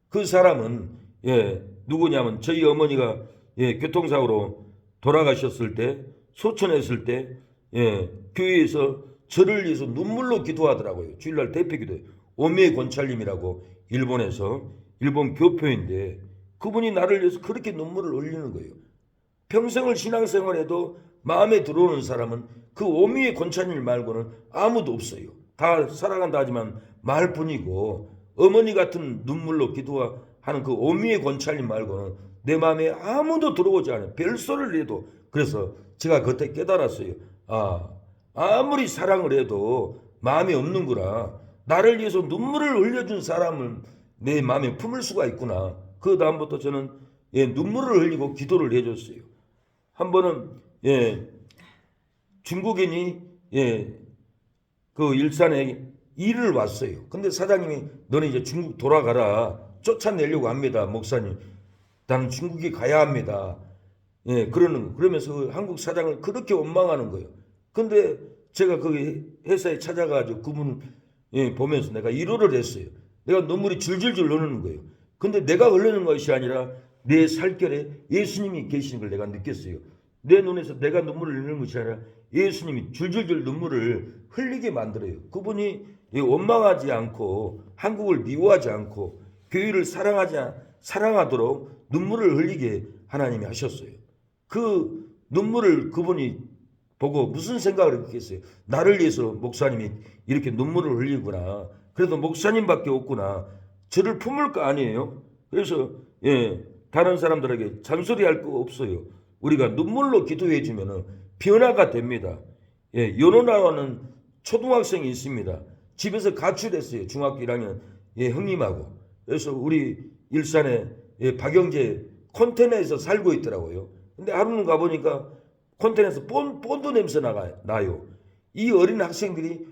A: 그 사람은 누구냐면 저희 어머니가 교통사고로 돌아가셨을 때 소천에 있을 때 교회에서 저를 위해서 눈물로 기도하더라고요. 주일날 대표기도에 오미에 권찰님이라고 일본 교표인데 그분이 나를 위해서 그렇게 눈물을 흘리는 거예요. 평생을 신앙생활해도 마음에 들어오는 사람은 그 오미의 권찰님 말고는 아무도 없어요. 다 살아간다 하지만 말뿐이고 어머니 같은 눈물로 기도하는 그 오미의 권찰님 말고는 내 마음에 아무도 들어오지 않아요. 별소리를 해도 그래서 제가 그때 깨달았어요. 아무리 사랑을 해도 마음이 없는구나. 나를 위해서 눈물을 흘려준 사람을 내 마음에 품을 수가 있구나. 그 다음부터 저는 눈물을 흘리고 기도를 해줬어요. 한 번은 중국인이 그 일산에 일을 왔어요. 근데 사장님이 너는 이제 중국 돌아가라. 쫓아내려고 합니다. 목사님. 나는 중국에 가야 합니다. 그러면서 한국 사장을 그렇게 원망하는 거예요. 근데 제가 그 회사에 찾아가지고 그분 보면서 내가 위로를 했어요. 내가 눈물이 줄줄줄 흐르는 거예요. 근데 내가 흐르는 것이 아니라 내 살결에 예수님이 계시는 걸 내가 느꼈어요. 내 눈에서 내가 눈물을 흘리는 것이 아니라 예수님이 줄줄줄 눈물을 흘리게 만들어요. 그분이 원망하지 않고 한국을 미워하지 않고 교회를 사랑하도록 눈물을 흘리게 하나님이 하셨어요. 그 눈물을 그분이 보고 무슨 생각을 했겠어요. 나를 위해서 목사님이 이렇게 눈물을 흘리구나. 그래도 목사님밖에 없구나. 저를 품을 거 아니에요. 그래서 다른 사람들에게 잔소리할 거 없어요. 우리가 눈물로 기도해 주면 변화가 됩니다. 연호나와는 초등학생이 있습니다. 집에서 가출했어요. 중학교 1학년 형님하고. 그래서 우리 일산에 박영재 컨테너에서 살고 있더라고요. 근데 하루는 가보니까 컨테너에서 본드 냄새 나요. 이 어린 학생들이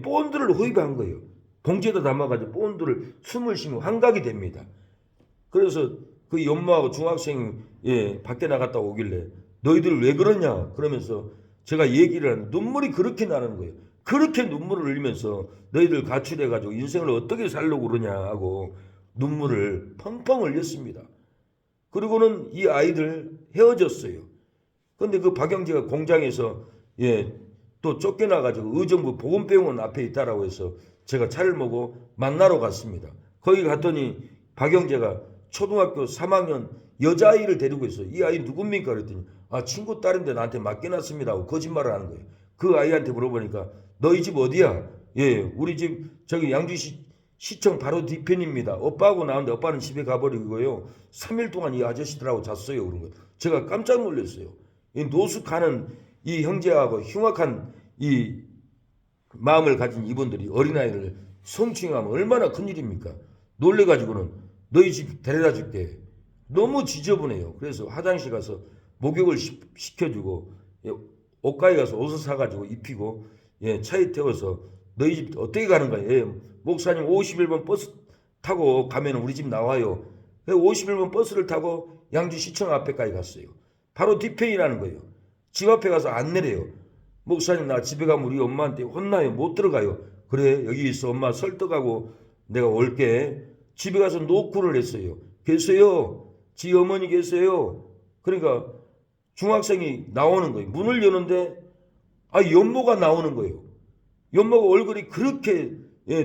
A: 본드를 흡입한 거예요. 봉지에다 담아가지고 본드를 숨을 쉬면 환각이 됩니다. 그래서 그 연모하고 중학생이 밖에 나갔다 오길래 너희들 왜 그러냐 그러면서 제가 얘기를 하는 눈물이 그렇게 나는 거예요. 그렇게 눈물을 흘리면서 너희들 가출해가지고 인생을 어떻게 살려고 그러냐 하고 눈물을 펑펑 흘렸습니다. 그리고는 이 아이들 헤어졌어요. 근데 그 박영재가 공장에서 또 쫓겨나가지고 의정부 보건병원 앞에 있다라고 해서 제가 차를 몰고 만나러 갔습니다. 거기 갔더니 박영재가 초등학교 3학년 여자아이를 데리고 있어요. 이 아이 누굽니까? 그랬더니 친구 딸인데 나한테 맡겨놨습니다 하고 거짓말을 하는 거예요. 그 아이한테 물어보니까 너희 집 어디야? 우리 집 저기 양주시청 바로 뒤편입니다. 오빠하고 나왔는데 오빠는 집에 가버리고요. 3일 동안 이 아저씨들하고 잤어요. 그런 거예요. 제가 깜짝 놀랐어요. 이 노숙하는 이 형제하고 흉악한 이 마음을 가진 이분들이 어린아이를 성추행하면 얼마나 큰일입니까? 놀래가지고는 너희 집 데려다 줄게. 너무 지저분해요. 그래서 화장실 가서 목욕을 시켜주고 옷가게 가서 옷을 사가지고 입히고 차에 태워서 너희 집 어떻게 가는 거야? 목사님 51번 버스 타고 가면 우리 집 나와요. 51번 버스를 타고 양주시청 앞에까지 갔어요. 바로 뒤편이라는 거예요. 집 앞에 가서 안 내려요. 목사님 나 집에 가면 우리 엄마한테 혼나요. 못 들어가요. 그래 여기 있어 엄마 설득하고 내가 올게. 집에 가서 노크를 했어요. 계세요? 지 어머니 계세요? 그러니까 중학생이 나오는 거예요. 문을 여는데 연모가 나오는 거예요. 연모가 얼굴이 그렇게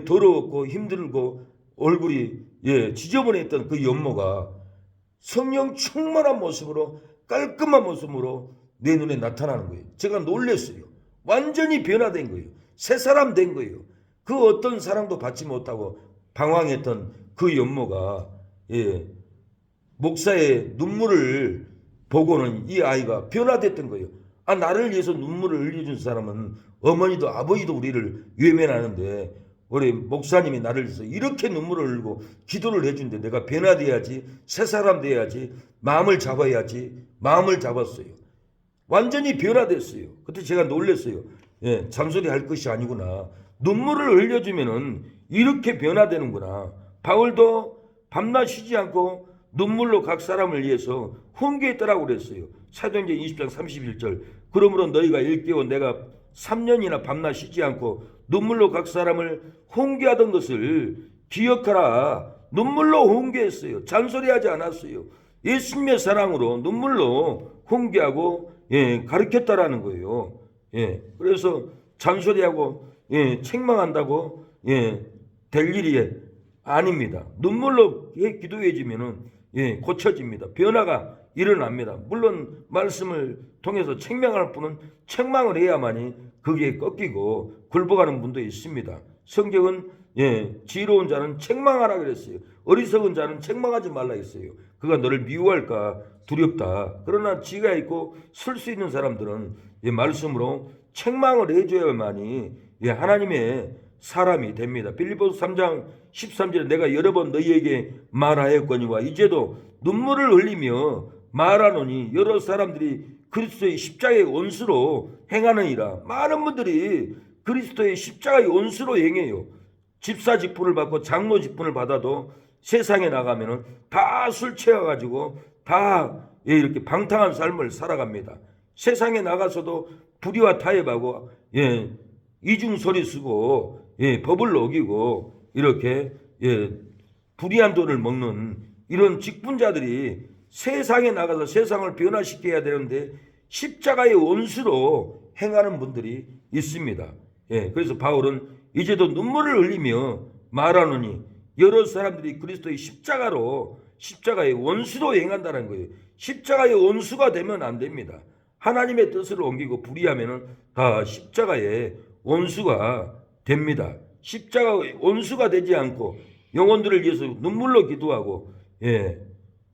A: 더러웠고 힘들고 얼굴이 지저분했던 그 연모가 성령 충만한 모습으로 깔끔한 모습으로 내 눈에 나타나는 거예요. 제가 놀랐어요. 완전히 변화된 거예요. 새 사람 된 거예요. 그 어떤 사랑도 받지 못하고 방황했던 그 연모가 목사의 눈물을 보고는 이 아이가 변화됐던 거예요. 나를 위해서 눈물을 흘려준 사람은 어머니도 아버지도 우리를 외면하는데 우리 목사님이 나를 위해서 이렇게 눈물을 흘리고 기도를 해준데 내가 변화돼야지, 새 사람 돼야지, 마음을 잡아야지. 마음을 잡았어요. 완전히 변화됐어요. 그때 제가 놀랐어요. 잔소리 할 것이 아니구나. 눈물을 흘려주면은 이렇게 변화되는구나. 바울도 밤낮 쉬지 않고 눈물로 각 사람을 위해서 훈계했더라고 그랬어요. 사도행전 20장 31절. 그러므로 너희가 일깨워 내가 3년이나 밤낮 쉬지 않고 눈물로 각 사람을 훈계하던 것을 기억하라. 눈물로 훈계했어요. 잔소리하지 않았어요. 예수님의 사랑으로 눈물로 훈계하고 가르쳤다라는 거예요. 그래서 잔소리하고 책망한다고 될 일이 아닙니다. 눈물로 기도해 주면은 고쳐집니다. 변화가 일어납니다. 물론 말씀을 통해서 책망할 분은 책망을 해야만이 그게 꺾이고 굴복하는 분도 있습니다. 성경은 지혜로운 자는 책망하라 그랬어요. 어리석은 자는 책망하지 말라 했어요. 그가 너를 미워할까 두렵다. 그러나 지혜가 있고 설 수 있는 사람들은 말씀으로 책망을 해줘야만이 하나님의 사람이 됩니다. 빌립보서 3장 13절에 내가 여러 번 너희에게 말하였거니와 이제도 눈물을 흘리며 말하노니 여러 사람들이 그리스도의 십자가의 원수로 행하느니라. 많은 분들이 그리스도의 십자가의 원수로 행해요. 집사 직분을 받고 장로 직분을 받아도 세상에 나가면은 다 술 취해가지고 다 이렇게 방탕한 삶을 살아갑니다. 세상에 나가서도 불의와 타협하고 이중소리 쓰고 법을 어기고 이렇게 불의한 돈을 먹는 이런 직분자들이 세상에 나가서 세상을 변화시켜야 되는데 십자가의 원수로 행하는 분들이 있습니다. 그래서 바울은 이제도 눈물을 흘리며 말하노니 여러 사람들이 그리스도의 십자가의 원수로 행한다는 거예요. 십자가의 원수가 되면 안 됩니다. 하나님의 뜻을 옮기고 불의하면은 다 십자가의 원수가 됩니다. 십자가의 원수가 되지 않고 영혼들을 위해서 눈물로 기도하고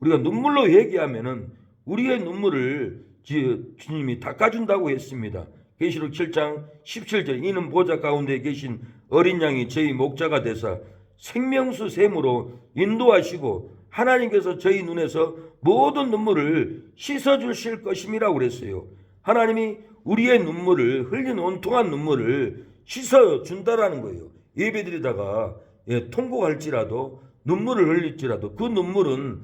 A: 우리가 눈물로 회개하면은 우리의 눈물을 주님이 닦아준다고 했습니다. 계시록 7장 17절 이는 보좌 가운데 계신 어린 양이 저희 목자가 되사 생명수 샘으로 인도하시고 하나님께서 저희 눈에서 모든 눈물을 씻어주실 것임이라고 그랬어요. 하나님이 우리의 눈물을 흘린 온통한 눈물을 씻어준다라는 거예요. 예배드리다가 통곡할지라도 눈물을 흘릴지라도 그 눈물은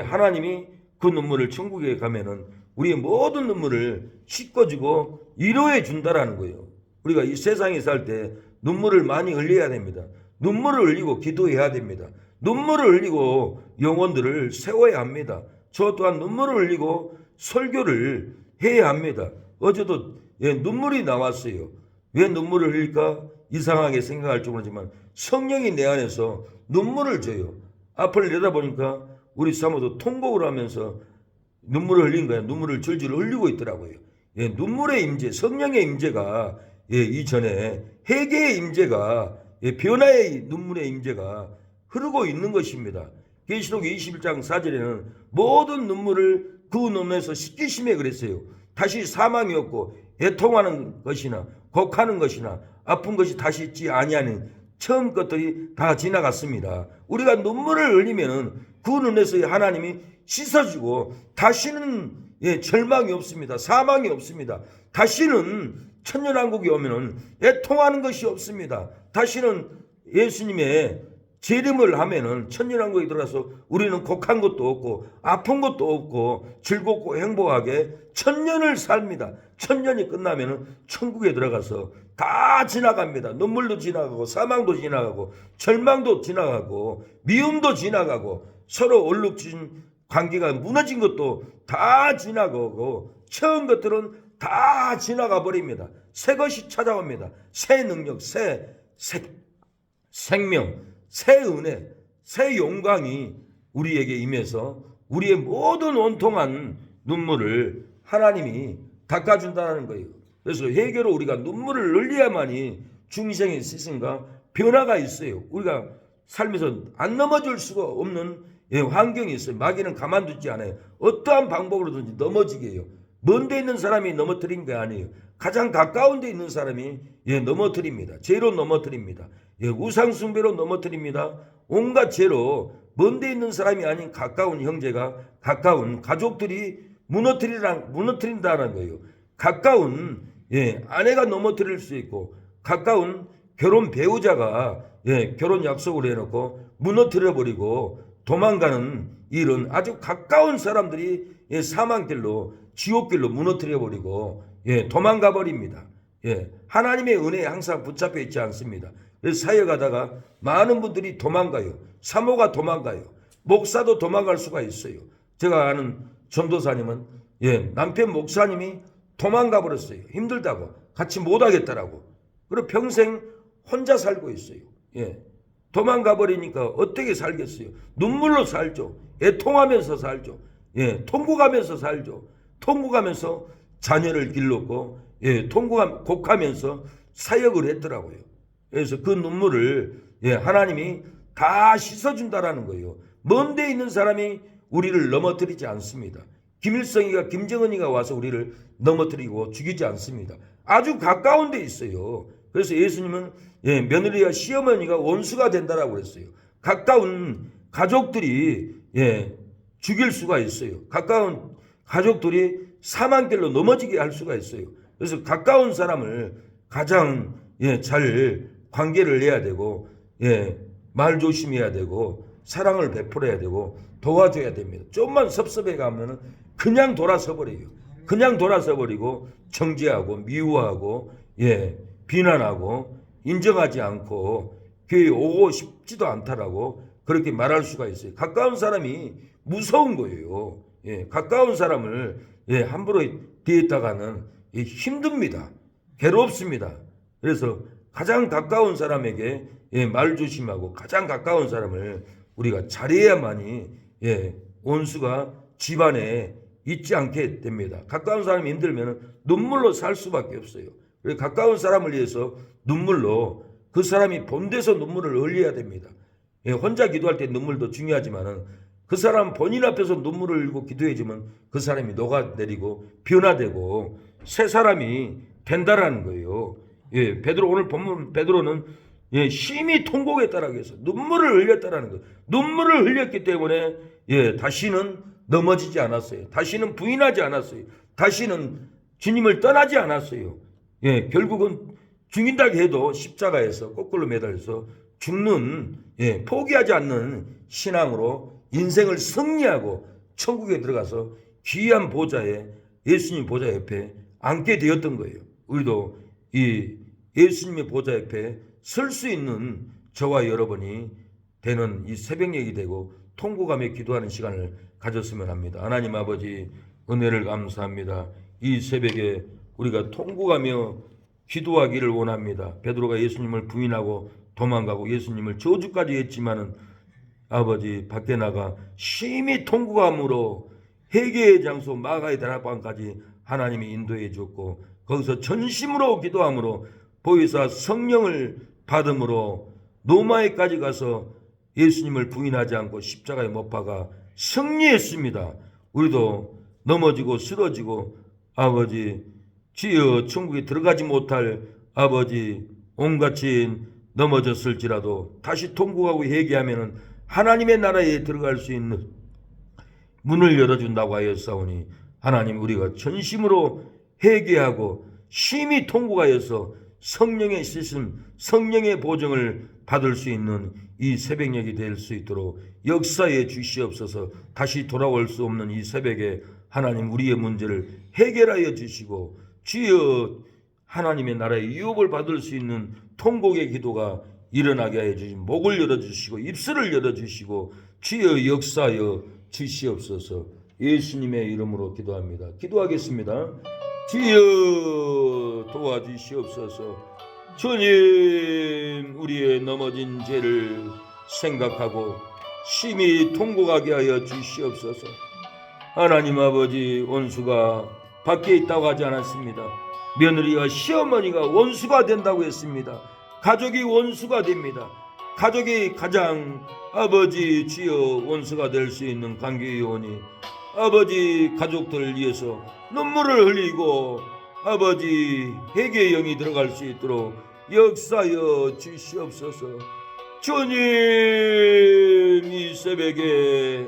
A: 하나님이 그 눈물을 천국에 가면은 우리의 모든 눈물을 씻어주고 위로해 준다라는 거예요. 우리가 이 세상에 살 때 눈물을 많이 흘려야 됩니다. 눈물을 흘리고 기도해야 됩니다. 눈물을 흘리고 영혼들을 세워야 합니다. 저 또한 눈물을 흘리고 설교를 해야 합니다. 어제도 눈물이 나왔어요. 왜 눈물을 흘릴까? 이상하게 생각할지 모르지만 성령이 내 안에서 눈물을 줘요. 앞을 내다보니까 우리 사모도 통곡을 하면서 눈물을 흘린 거야. 눈물을 줄줄 흘리고 있더라고요. 눈물의 임재, 성령의 임재가 이전에 회개의 임재가 변화의 눈물의 임재가 흐르고 있는 것입니다. 계시록 21장 4절에는 모든 눈물을 그 눈에서 씻기심에 그랬어요. 다시 사망이 없고 애통하는 것이나 곡하는 것이나 아픈 것이 다시 있지 아니하는 처음 것들이 다 지나갔습니다. 우리가 눈물을 흘리면 그 눈에서 하나님이 씻어주고 다시는 절망이 없습니다. 사망이 없습니다. 다시는 천년왕국이 오면은 애통하는 것이 없습니다. 다시는 예수님의 재림을 하면은 천년왕국에 들어가서 우리는 곡한 것도 없고 아픈 것도 없고 즐겁고 행복하게 천년을 삽니다. 천년이 끝나면은 천국에 들어가서 다 지나갑니다. 눈물도 지나가고 사망도 지나가고 절망도 지나가고 미움도 지나가고 서로 얼룩진 관계가 무너진 것도 다 지나가고 처음 것들은 다 지나가 버립니다. 새 것이 찾아옵니다. 새 능력, 새 생명, 새 은혜, 새 영광이 우리에게 임해서 우리의 모든 온통한 눈물을 하나님이 닦아준다는 거예요. 그래서 회개로 우리가 눈물을 흘려야만이 중생의 시선과 변화가 있어요. 우리가 살면서 안 넘어질 수가 없는 환경이 있어요. 마귀는 가만두지 않아요. 어떠한 방법으로든지 넘어지게 해요. 먼 데 있는 사람이 넘어뜨린 게 아니에요. 가장 가까운 데 있는 사람이 넘어뜨립니다. 죄로 넘어뜨립니다. 우상숭배로 넘어뜨립니다. 온갖 죄로 먼 데 있는 사람이 아닌 가까운 형제가 가까운 가족들이 무너뜨린다는 거예요. 가까운 아내가 넘어뜨릴 수 있고 가까운 결혼 배우자가 결혼 약속을 해놓고 무너뜨려버리고 도망가는 일은 아주 가까운 사람들이 사망길로 지옥길로 무너뜨려버리고 도망가 버립니다. 하나님의 은혜에 항상 붙잡혀 있지 않습니다. 그래서 사역하다가 많은 분들이 도망가요. 사모가 도망가요. 목사도 도망갈 수가 있어요. 제가 아는 전도사님은 남편 목사님이 도망가 버렸어요. 힘들다고 같이 못하겠다라고. 그리고 평생 혼자 살고 있어요. 도망가 버리니까 어떻게 살겠어요? 눈물로 살죠. 애통하면서 살죠. 통곡하면서 살죠. 통곡하면서 자녀를 길렀고 곡하면서 사역을 했더라고요. 그래서 그 눈물을 하나님이 다 씻어준다라는 거예요. 먼 데 있는 사람이 우리를 넘어뜨리지 않습니다. 김일성이가 김정은이가 와서 우리를 넘어뜨리고 죽이지 않습니다. 아주 가까운 데 있어요. 그래서 예수님은 며느리와 시어머니가 원수가 된다라고 그랬어요. 가까운 가족들이 죽일 수가 있어요. 가까운 가족들이 사망길로 넘어지게 할 수가 있어요. 그래서 가까운 사람을 가장 잘 관계를 해야 되고 말 조심해야 되고 사랑을 베풀어야 되고 도와줘야 됩니다. 좀만 섭섭해 가면 그냥 돌아서 버려요. 그냥 돌아서 버리고 정죄하고 미워하고 비난하고 인정하지 않고 교회에 오고 싶지도 않다라고 그렇게 말할 수가 있어요. 가까운 사람이 무서운 거예요. 가까운 사람을 함부로 대했다가는 힘듭니다. 괴롭습니다. 그래서 가장 가까운 사람에게 말 조심하고 가장 가까운 사람을 우리가 잘해야만이 원수가 집안에 있지 않게 됩니다. 가까운 사람이 힘들면 눈물로 살 수밖에 없어요. 가까운 사람을 위해서 눈물로 그 사람이 본데서 눈물을 흘려야 됩니다. 혼자 기도할 때 눈물도 중요하지만은 그 사람 본인 앞에서 눈물을 흘리고 기도해주면 그 사람이 녹아내리고 변화되고 새 사람이 된다라는 거예요. 베드로 오늘 본문 베드로는 심히 통곡했다라고 해서 눈물을 흘렸다라는 거예요. 눈물을 흘렸기 때문에 다시는 넘어지지 않았어요. 다시는 부인하지 않았어요. 다시는 주님을 떠나지 않았어요. 결국은 죽인다 해도 십자가에서 거꾸로 매달려서 죽는 포기하지 않는 신앙으로 인생을 승리하고 천국에 들어가서 귀한 보좌에 예수님 보좌 옆에 앉게 되었던 거예요. 우리도 이 예수님의 보좌 옆에 설 수 있는 저와 여러분이 되는 이 새벽녘이 되고 통곡하며 기도하는 시간을 가졌으면 합니다. 하나님 아버지 은혜를 감사합니다. 이 새벽에 우리가 통곡하며 기도하기를 원합니다. 베드로가 예수님을 부인하고 도망가고 예수님을 저주까지 했지만은 아버지 밖에 나가 심히 통곡함으로 회개의 장소 마가의 다락방까지 하나님이 인도해 줬고 거기서 전심으로 기도함으로 보혜사 성령을 받음으로 노마에까지 가서 예수님을 부인하지 않고 십자가에 못 박아 승리했습니다. 우리도 넘어지고 쓰러지고 아버지 주여 천국에 들어가지 못할 아버지 온갖이 넘어졌을지라도 다시 통곡하고 회개하면은 하나님의 나라에 들어갈 수 있는 문을 열어준다고 하였사오니 하나님 우리가 전심으로 회개하고 심히 통곡하여서 성령의 씻음 성령의 보증을 받을 수 있는 이 새벽녘이 될 수 있도록 역사에 주시옵소서. 다시 돌아올 수 없는 이 새벽에 하나님 우리의 문제를 해결하여 주시고 주여 하나님의 나라의 유업을 받을 수 있는 통곡의 기도가 일어나게 하여 주시고 목을 열어주시고 입술을 열어주시고 주여 역사하여 주시옵소서. 예수님의 이름으로 기도합니다. 기도하겠습니다. 주여 도와주시옵소서. 주님 우리의 넘어진 죄를 생각하고 심히 통곡하게 하여 주시옵소서. 하나님 아버지 원수가 밖에 있다고 하지 않았습니다. 며느리와 시어머니가 원수가 된다고 했습니다. 가족이 원수가 됩니다. 가족이 가장 아버지 주여 원수가 될 수 있는 관계이오니 아버지 가족들을 위해서 눈물을 흘리고 아버지 회개의 영이 들어갈 수 있도록 역사여 주시옵소서. 주님 이 새벽에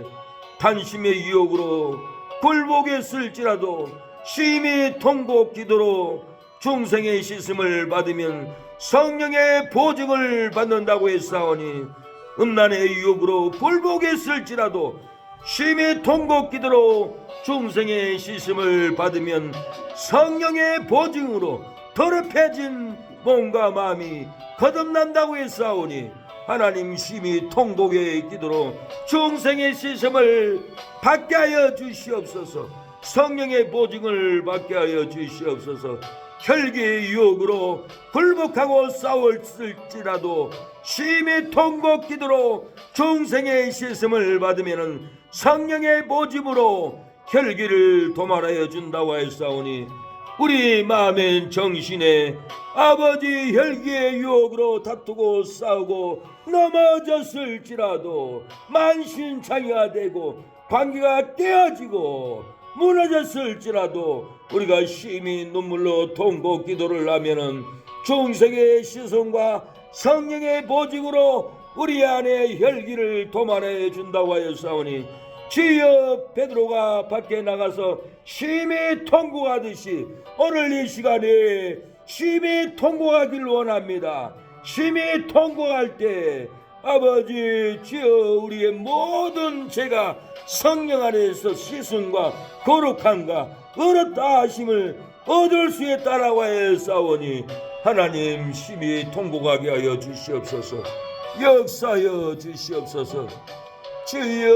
A: 단심의 유혹으로 굴복했을지라도 심히 통곡 기도로 중생의 씻음을 받으면 성령의 보증을 받는다고 했사오니 음란의 유혹으로 굴복했을지라도 심히 통곡 기도로 중생의 씻음을 받으면 성령의 보증으로 더럽혀진 몸과 마음이 거듭난다고 했사오니 하나님 심히 통곡의 기도로 중생의 씻음을 받게 하여 주시옵소서. 성령의 보증을 받게 하여 주시옵소서. 혈기의 유혹으로 굴복하고 싸웠을지라도 심히 통곡 기도로 중생의 씻음을 받으면 성령의 보증으로 혈기를 도말하여 준다고 하였사오니 우리 마음의 정신에 아버지 혈기의 유혹으로 다투고 싸우고 넘어졌을지라도 만신창이가 되고 관계가 깨어지고 무너졌을지라도 우리가 심히 눈물로 통곡 기도를 하면은 중생의 시선과 성령의 보직으로 우리 안에 혈기를 도만해 준다고 하였사오니 주여, 베드로가 밖에 나가서 심히 통곡하듯이 오늘 이 시간에 심히 통곡하길 원합니다. 심히 통곡할 때 아버지 주여, 우리의 모든 죄가 성령 안에서 씻음과 거룩함과 의롭다 하심을 얻을 수 있다라고 하였사오니 하나님 심히 통곡하게 하여 주시옵소서. 역사하여 주시옵소서. 주여,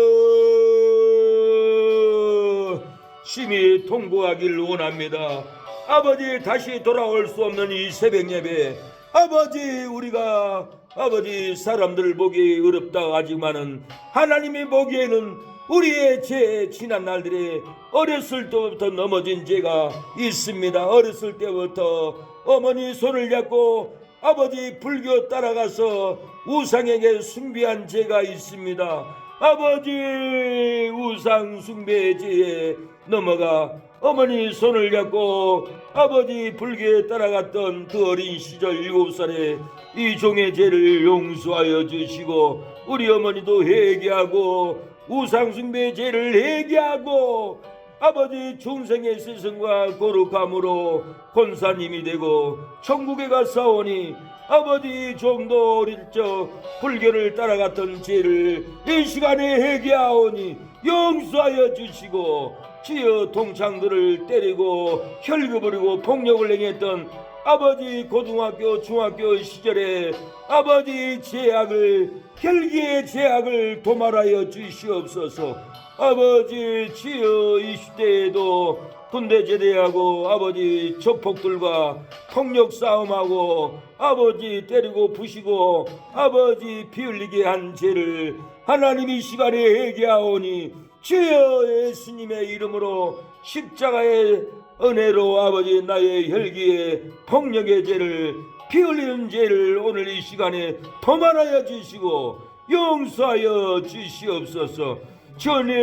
A: 심히 통곡하길 원합니다. 아버지, 다시 돌아올 수 없는 이 새벽 예배, 아버지, 우리가 아버지 사람들 보기 어렵다 하지만은 하나님이 보기에는 우리의 죄, 지난 날들에 어렸을 때부터 넘어진 죄가 있습니다. 어렸을 때부터 어머니 손을 잡고 아버지 불교 따라가서 우상에게 숭배한 죄가 있습니다. 아버지, 우상 숭배의 죄에 넘어가 어머니 손을 잡고 아버지 불교에 따라갔던 그 어린 시절 7살의 이 종의 죄를 용서하여 주시고 우리 어머니도 회개하고 우상 숭배의 죄를 회개하고 아버지 중생의 스승과 거룩함으로 권사님이 되고 천국에 가사오니 아버지 좀더 어릴 적 불교를 따라갔던 죄를 이 시간에 회개하오니 용서하여 주시고 주여, 동창들을 때리고 혈거부리고 폭력을 행했던 아버지 고등학교 중학교 시절에 아버지 죄악을, 혈기의 죄악을 도말하여 주시옵소서. 아버지 주여, 이 시대에도 군대 제대하고 아버지 조폭들과 폭력 싸움하고 아버지 때리고 부시고 아버지 피 흘리게 한 죄를 하나님이 시간에 회개하오니 주여, 예수님의 이름으로 십자가의 은혜로 아버지 나의 혈기의 폭력의 죄를, 피 흘리는 죄를 오늘 이 시간에 도말하여 주시고 용서하여 주시옵소서. 주님,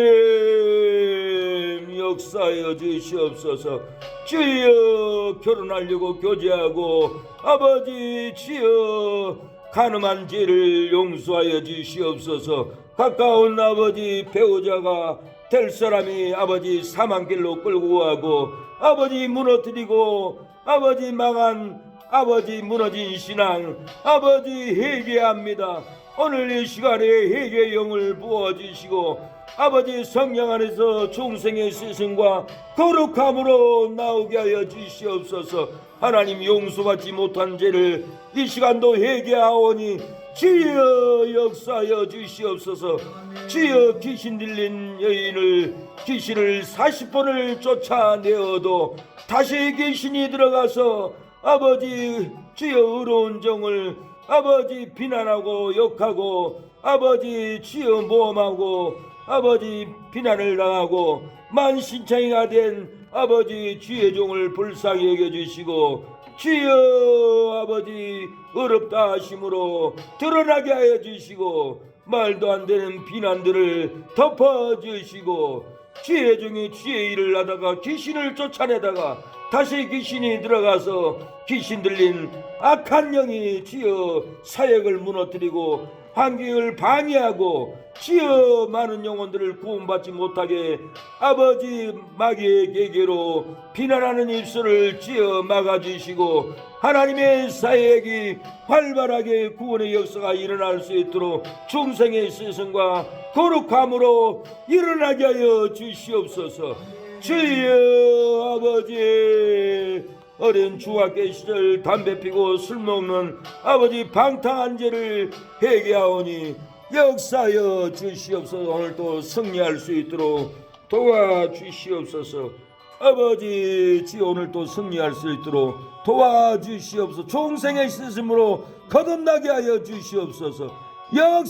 A: 역사하여 주시옵소서. 주여, 결혼하려고 교제하고 아버지 주여, 가늠한 죄를 용서하여 주시옵소서. 가까운 아버지 배우자가 될 사람이 아버지 사망길로 끌고 가고 아버지 무너뜨리고 아버지 망한 아버지 무너진 신앙 아버지 회개합니다. 오늘 이 시간에 회개의 영을 부어주시고 아버지 성령 안에서 중생의 스승과 거룩함으로 나오게 하여 주시옵소서. 하나님, 용서받지 못한 죄를 이 시간도 회개하오니 주여, 역사하여 주시옵소서. 주여, 귀신 들린 여인을 귀신을 40번을 쫓아내어도 다시 귀신이 들어가서 아버지 주여, 의로운 종을 아버지 비난하고 욕하고 아버지 주여 모험하고 아버지 비난을 당하고 만신창이가 된 아버지 주의 종을 불쌍히 여겨주시고 주여, 아버지 어렵다 하심으로 드러나게 하여 주시고 말도 안 되는 비난들을 덮어주시고 주의 종이 주의 일을 하다가 귀신을 쫓아내다가 다시 귀신이 들어가서 귀신 들린 악한 영이 주여 사역을 무너뜨리고 환경을 방해하고 주여 많은 영혼들을 구원받지 못하게 아버지 마귀의 계계로 비난하는 입술을 주여 막아주시고 하나님의 사역이 활발하게 구원의 역사가 일어날 수 있도록 중생의 스승과 거룩함으로 일어나게 하여 주시옵소서. 주여, 아버지 어린 중학교 시절 담배 피고 술 먹는 아버지 방탕한 죄를 회개하오니 역사하여 주시옵소서. 오늘도 승리할 수 있도록 도와주시옵소서. 아버지 주여, 오늘도 승리할 수 있도록 도와주시옵소서. 중생의 스승으로 거듭나게 하여 주시옵소서. 역사